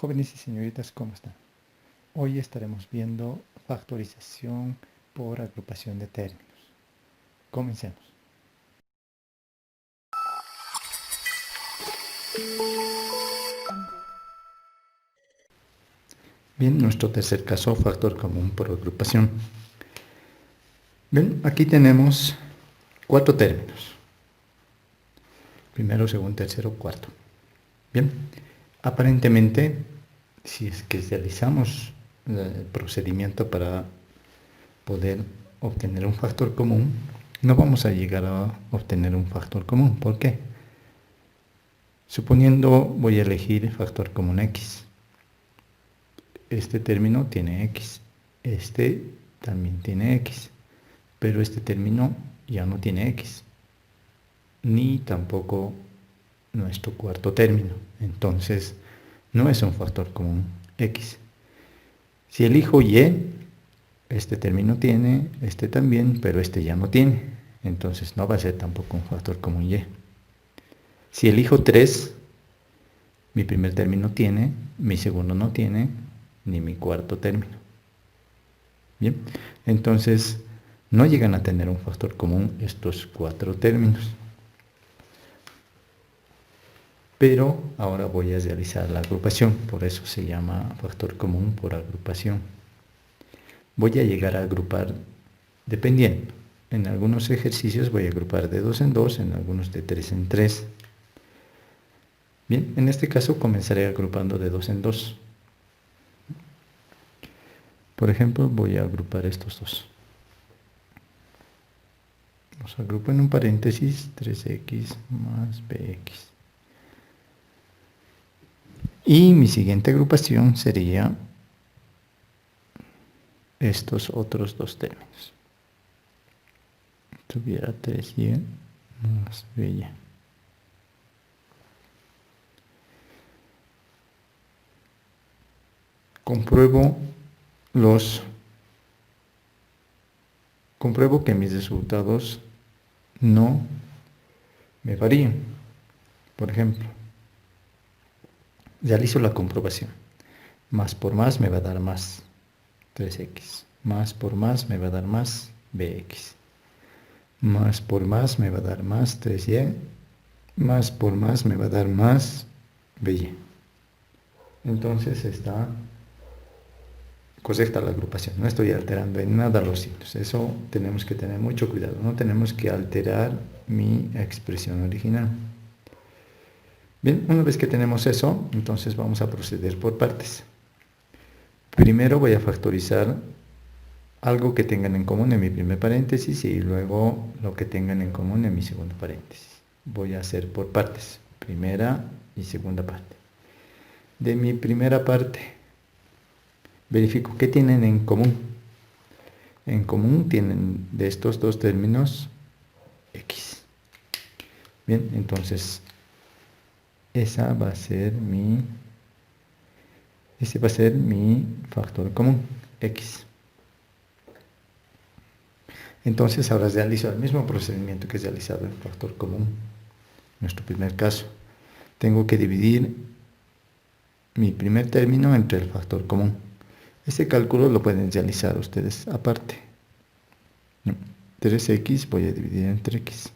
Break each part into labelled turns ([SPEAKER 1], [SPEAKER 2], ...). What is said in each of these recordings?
[SPEAKER 1] Jóvenes y señoritas, ¿cómo están? Hoy estaremos viendo factorización por agrupación de términos. Comencemos. Bien, nuestro tercer caso, factor común por agrupación. Bien, aquí tenemos 4 términos. Primero, segundo, tercero, cuarto. Bien, aparentemente, si es que realizamos el procedimiento para poder obtener un factor común, no vamos a llegar a obtener un factor común. ¿Por qué? Suponiendo voy a elegir factor común x. Este término tiene x. Este también tiene x. Pero este término ya no tiene x. Ni tampoco nuestro cuarto término. Entonces, no es un factor común x. Si elijo y, este término tiene, este también, pero este ya no tiene. Entonces, no va a ser tampoco un factor común y. Si elijo 3, mi primer término tiene, mi segundo no tiene, ni mi cuarto término. Bien, entonces no llegan a tener un factor común estos 4 términos. Pero ahora voy a realizar la agrupación, por eso se llama factor común por agrupación. Voy a llegar a agrupar dependiendo. En algunos ejercicios voy a agrupar de 2 en 2, en algunos de 3 en 3. Bien, en este caso comenzaré agrupando de 2 en 2. Por ejemplo, voy a agrupar estos dos. Los agrupo en un paréntesis, 3x más bx. Y mi siguiente agrupación sería estos otros dos términos. Tuviera 3y más by. Compruebo que mis resultados no me varían. Por ejemplo, realizo la comprobación. Más por más me va a dar más 3x. Más por más me va a dar más bx. Más por más me va a dar más 3y. Más por más me va a dar más by. Entonces está correcta la agrupación. No estoy alterando en nada los signos. Eso tenemos que tener mucho cuidado. No tenemos que alterar mi expresión original. Bien, una vez que tenemos eso, entonces vamos a proceder por partes. Primero voy a factorizar algo que tengan en común en mi primer paréntesis y luego lo que tengan en común en mi segundo paréntesis. Voy a hacer por partes, primera y segunda parte. De mi primera parte, verifico qué tienen en común. En común tienen de estos dos términos x. Bien, entonces ese va a ser mi factor común, x. Entonces ahora realizo el mismo procedimiento que he realizado en factor común. Nuestro primer caso. Tengo que dividir mi primer término entre el factor común. Este cálculo lo pueden realizar ustedes aparte. 3x voy a dividir entre x.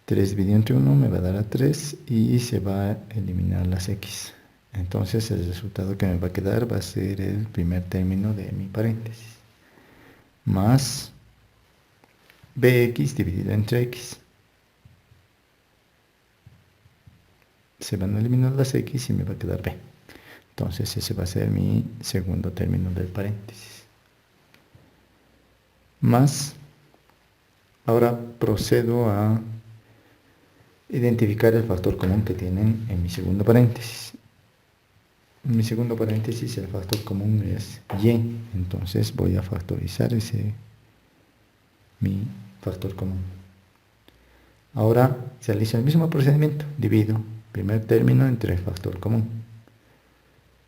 [SPEAKER 1] 3 dividido entre 1 me va a dar a 3 y se va a eliminar las x. Entonces el resultado que me va a quedar va a ser el primer término de mi paréntesis. Más bx dividido entre x. Se van a eliminar las x y me va a quedar b. Entonces ese va a ser mi segundo término del paréntesis. Más, ahora procedo a identificar el factor común que tienen en mi segundo paréntesis. En mi segundo paréntesis el factor común es y, entonces voy a factorizar mi factor común. Ahora realizo el mismo procedimiento, divido primer término entre el factor común.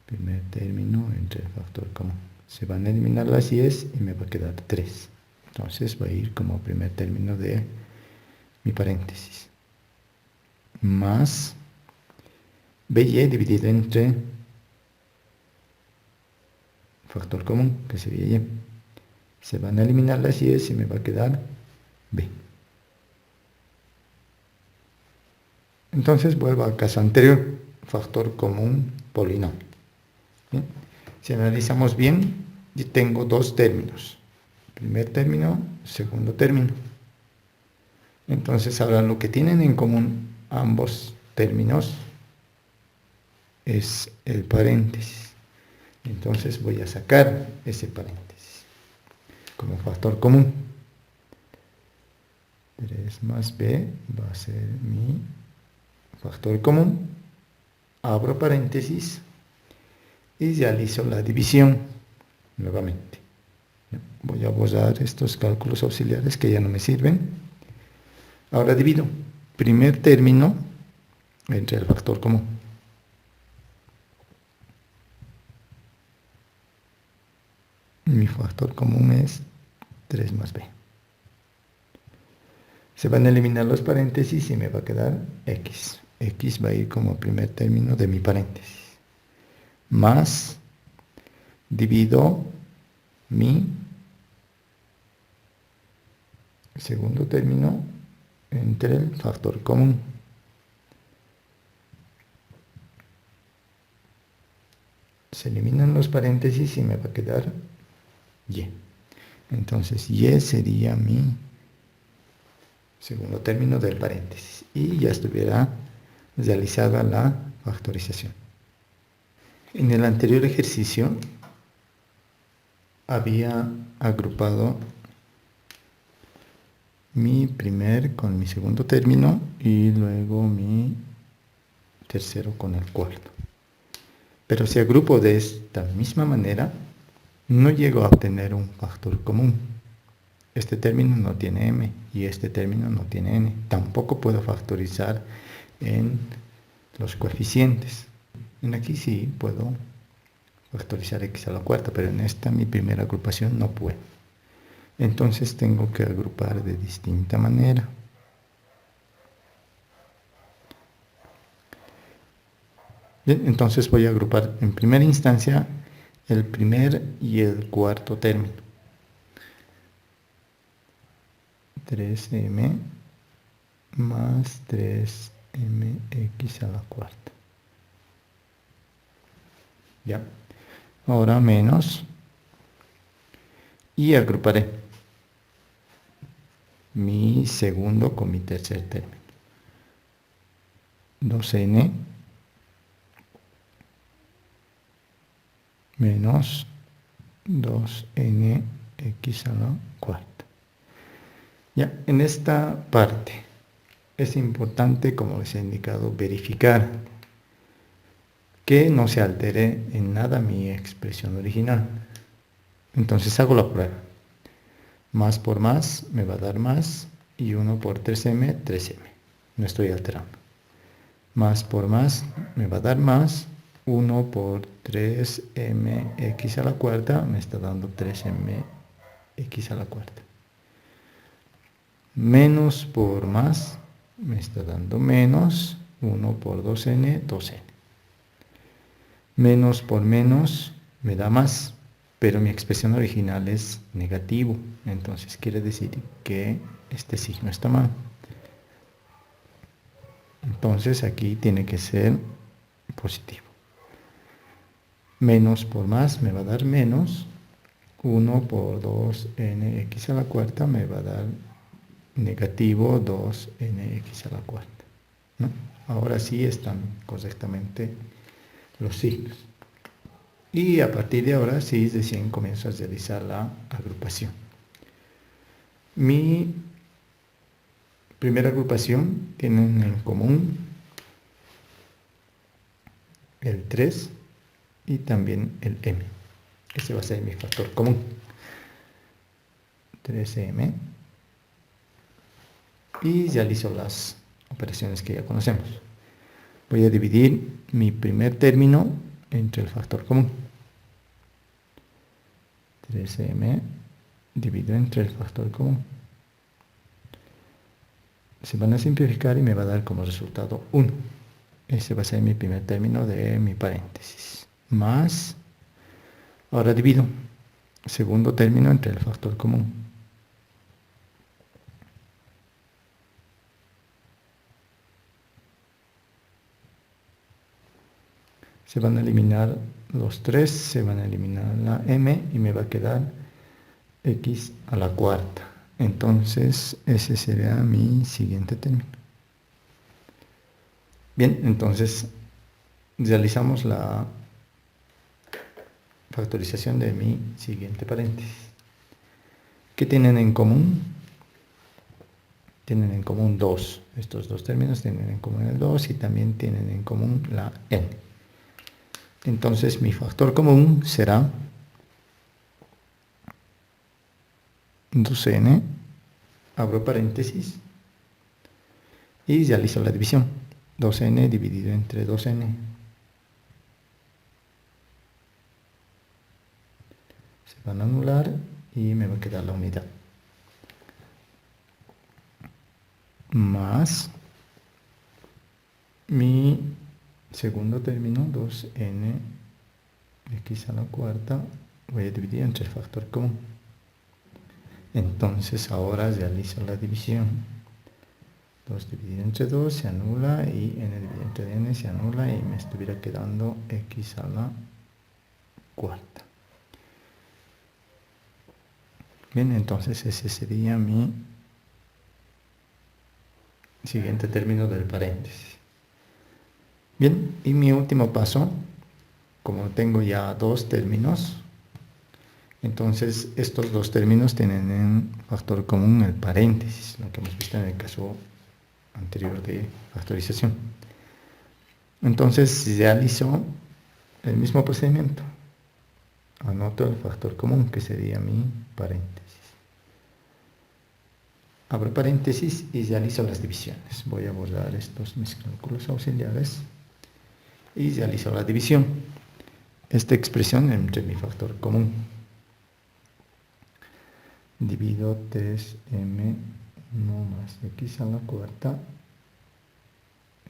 [SPEAKER 1] Primer término entre el factor común. Se van a eliminar las y's y me va a quedar 3. Entonces va a ir como primer término de mi paréntesis. Más BY dividido entre factor común, que sería Y. Se van a eliminar las Y y me va a quedar B. Entonces vuelvo al caso anterior, factor común polinomio. ¿Bien? Si analizamos bien, yo tengo dos términos. Primer término, segundo término. Entonces ahora lo que tienen en común ambos términos es el paréntesis. Entonces voy a sacar ese paréntesis como factor común. 3 más b va a ser mi factor común. Abro paréntesis y realizo la división nuevamente. Voy a borrar estos cálculos auxiliares que ya no me sirven. Ahora divido primer término entre el factor común. Mi factor común es 3 más b. Se van a eliminar los paréntesis y me va a quedar x. X va a ir como primer término de mi paréntesis. Más divido mi segundo término entre el factor común. Se eliminan los paréntesis y me va a quedar y. Entonces y sería mi segundo término del paréntesis. Y ya estuviera realizada la factorización. En el anterior ejercicio había agrupado mi primer con mi segundo término y luego mi tercero con el cuarto. Pero si agrupo de esta misma manera, no llego a obtener un factor común. Este término no tiene m y este término no tiene n. Tampoco puedo factorizar en los coeficientes. En aquí sí puedo factorizar x a la cuarta, pero en esta mi primera agrupación no puedo. Entonces tengo que agrupar de distinta manera. Bien, entonces voy a agrupar en primera instancia el primer y el cuarto término. 3m más 3mx a la cuarta. Ya. Ahora menos. Y agruparé mi segundo con mi tercer término. 2n menos 2nx a la cuarta. Ya, en esta parte es importante, como les he indicado, verificar que no se altere en nada mi expresión original. Entonces hago la prueba. Más por más me va a dar más y 1 por 3m, 3m. No estoy alterando. Más por más me va a dar más. 1 por 3mx a la cuarta me está dando 3mx a la cuarta. Menos por más me está dando menos. 1 por 2n, 2n. Menos por menos me da más, pero mi expresión original es negativo. Entonces quiere decir que este signo está mal. Entonces aquí tiene que ser positivo. Menos por más me va a dar menos. 1 por 2nx a la cuarta me va a dar negativo 2nx a la cuarta. ¿No? Ahora sí están correctamente los signos. Y a partir de ahora sí recién comienzo a realizar la agrupación. Mi primera agrupación tienen en común el 3 y también el m. Ese va a ser mi factor común. 3m. Y realizo las operaciones que ya conocemos. Voy a dividir mi primer término entre el factor común. 3m divido entre el factor común. Se van a simplificar y me va a dar como resultado 1. Ese va a ser mi primer término de mi paréntesis. Más, ahora divido segundo término entre el factor común. Se van a eliminar los 3, se van a eliminar la m y me va a quedar x a la cuarta. Entonces ese será mi siguiente término. Bien, entonces realizamos la factorización de mi siguiente paréntesis. ¿Qué tienen en común? Tienen en común 2. Estos dos términos tienen en común el 2 y también tienen en común la n. Entonces mi factor común será 2n, abro paréntesis, y realizo la división. 2n dividido entre 2n. Se van a anular y me va a quedar la unidad. Más mi segundo término, 2n x a la cuarta, voy a dividir entre el factor común. Entonces ahora realizo la división. 2 dividido entre 2 se anula y n dividido entre n se anula y me estuviera quedando x a la cuarta. Bien, entonces ese sería mi siguiente término del paréntesis. Bien, y mi último paso, como tengo ya dos términos, entonces estos dos términos tienen en factor común el paréntesis, lo que hemos visto en el caso anterior de factorización. Entonces realizo el mismo procedimiento. Anoto el factor común, que sería mi paréntesis. Abro paréntesis y realizo las divisiones. Voy a borrar estos mis cálculos auxiliares y realizo la división. Esta expresión entre mi factor común. Divido 3m1 más x a la cuarta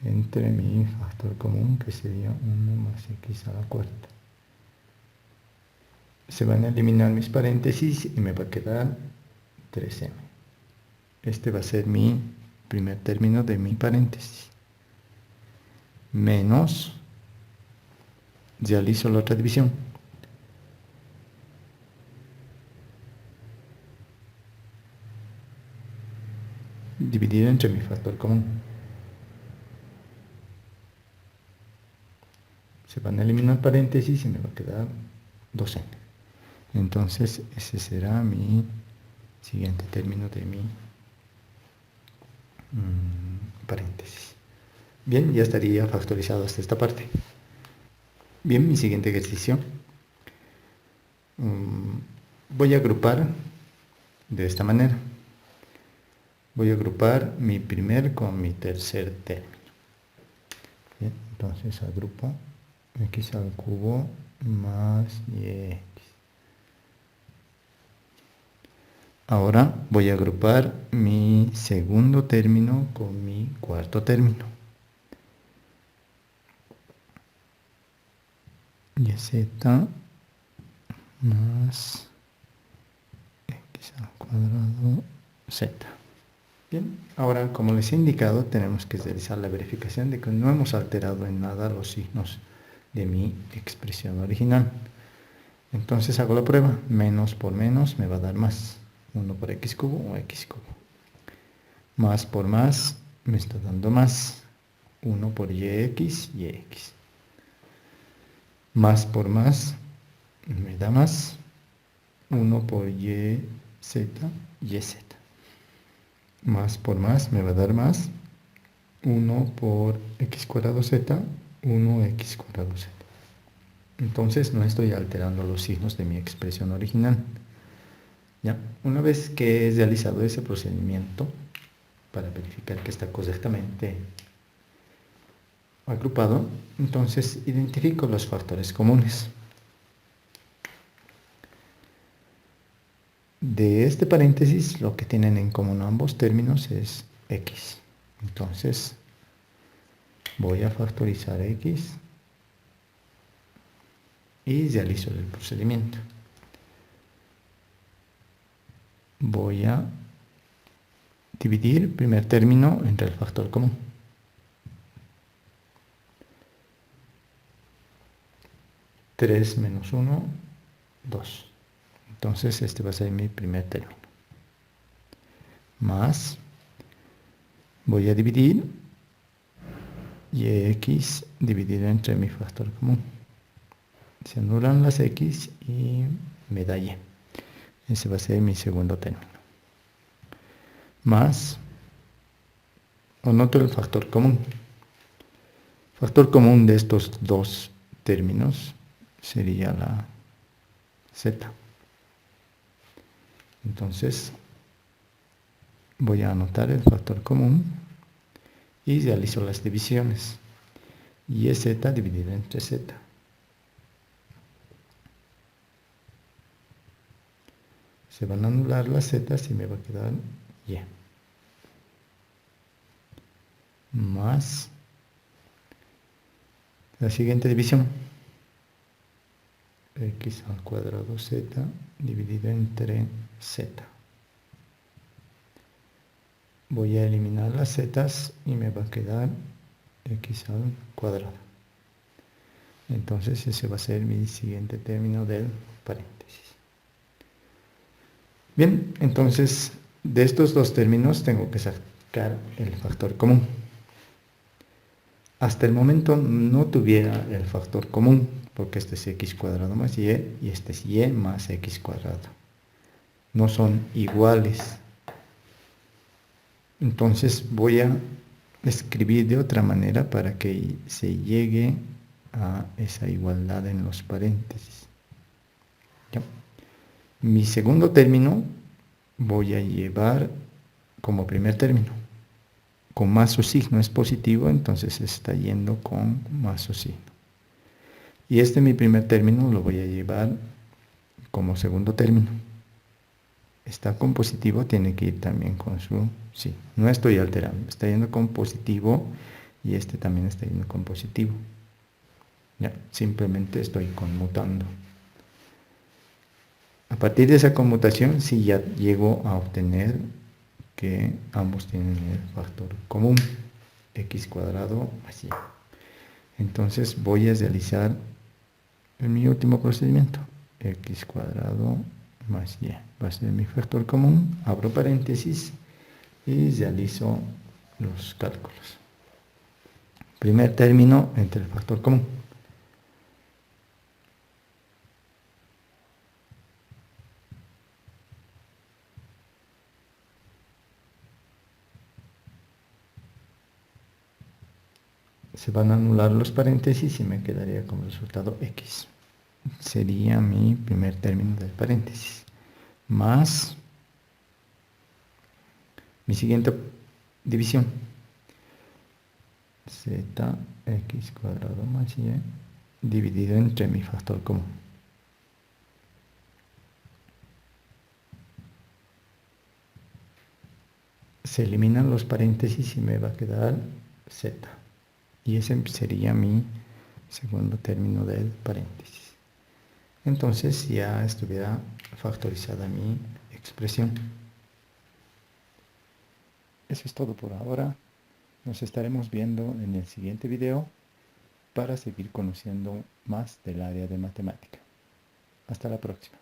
[SPEAKER 1] entre mi factor común, que sería 1 más x a la cuarta. Se van a eliminar mis paréntesis y me va a quedar 3m. Este va a ser mi primer término de mi paréntesis. Menos, realizo la otra división. Dividido entre mi factor común. Se van a eliminar paréntesis y me va a quedar 2n. Entonces ese será mi siguiente término de mi paréntesis. Bien, ya estaría factorizado hasta esta parte. Bien, mi siguiente ejercicio. Voy a agrupar de esta manera. Voy a agrupar mi primer con mi tercer término. Bien, entonces agrupo x al cubo más y. Ahora voy a agrupar mi segundo término con mi cuarto término. YZ más x al cuadrado z. Bien, ahora como les he indicado, tenemos que realizar la verificación de que no hemos alterado en nada los signos de mi expresión original. Entonces hago la prueba. Menos por menos me va a dar más. 1 por x cubo o x cubo. Más por más me está dando más. 1 por yx, yx. Más por más me da más. 1 por yz, yz. Más por más me va a dar más. 1 por x cuadrado z, 1x cuadrado z. Entonces no estoy alterando los signos de mi expresión original. ¿Ya? Una vez que he realizado ese procedimiento para verificar que está correctamente agrupado, entonces identifico los factores comunes. De este paréntesis, lo que tienen en común ambos términos es x. Entonces, Voy a factorizar x y realizo el procedimiento. Voy a dividir el primer término entre el factor común. Tres menos 1, 2. Entonces este va a ser mi primer término. Más, voy a dividir y x dividido entre mi factor común. Se anulan las x y me da y. Ese va a ser mi segundo término. Más, anoto el factor común. Factor común de estos dos términos sería la z. Entonces, voy a anotar el factor común y realizo las divisiones. Y es z dividido entre z. Se van a anular las z y me va a quedar y. Más la siguiente división. X al cuadrado z dividido entre z. Voy a eliminar las z y me va a quedar x al cuadrado. Entonces ese va a ser mi siguiente término del paréntesis. Bien, entonces de estos dos términos tengo que sacar el factor común. Hasta el momento no tuviera el factor común, porque este es x cuadrado más y este es y más x cuadrado. No son iguales. Entonces voy a escribir de otra manera para que se llegue a esa igualdad en los paréntesis. ¿Ya? Mi segundo término voy a llevar como primer término. Con más su signo es positivo, entonces está yendo con más su signo. Y este mi primer término lo voy a llevar como segundo término. Está con positivo, tiene que ir también con su signo. No estoy alterando, está yendo con positivo y este también está yendo con positivo. Ya, simplemente estoy conmutando. A partir de esa conmutación, sí ya llego a obtener que ambos tienen el factor común, x cuadrado más y. Entonces voy a realizar mi último procedimiento, x cuadrado más y. Va a ser mi factor común, abro paréntesis y realizo los cálculos. Primer término entre el factor común. Se van a anular los paréntesis y me quedaría como resultado x. Sería mi primer término del paréntesis. Más mi siguiente división. Z x cuadrado más y dividido entre mi factor común. Se eliminan los paréntesis y me va a quedar z. Y ese sería mi segundo término del paréntesis. Entonces ya estuviera factorizada mi expresión. Eso es todo por ahora. Nos estaremos viendo en el siguiente video para seguir conociendo más del área de matemática. Hasta la próxima.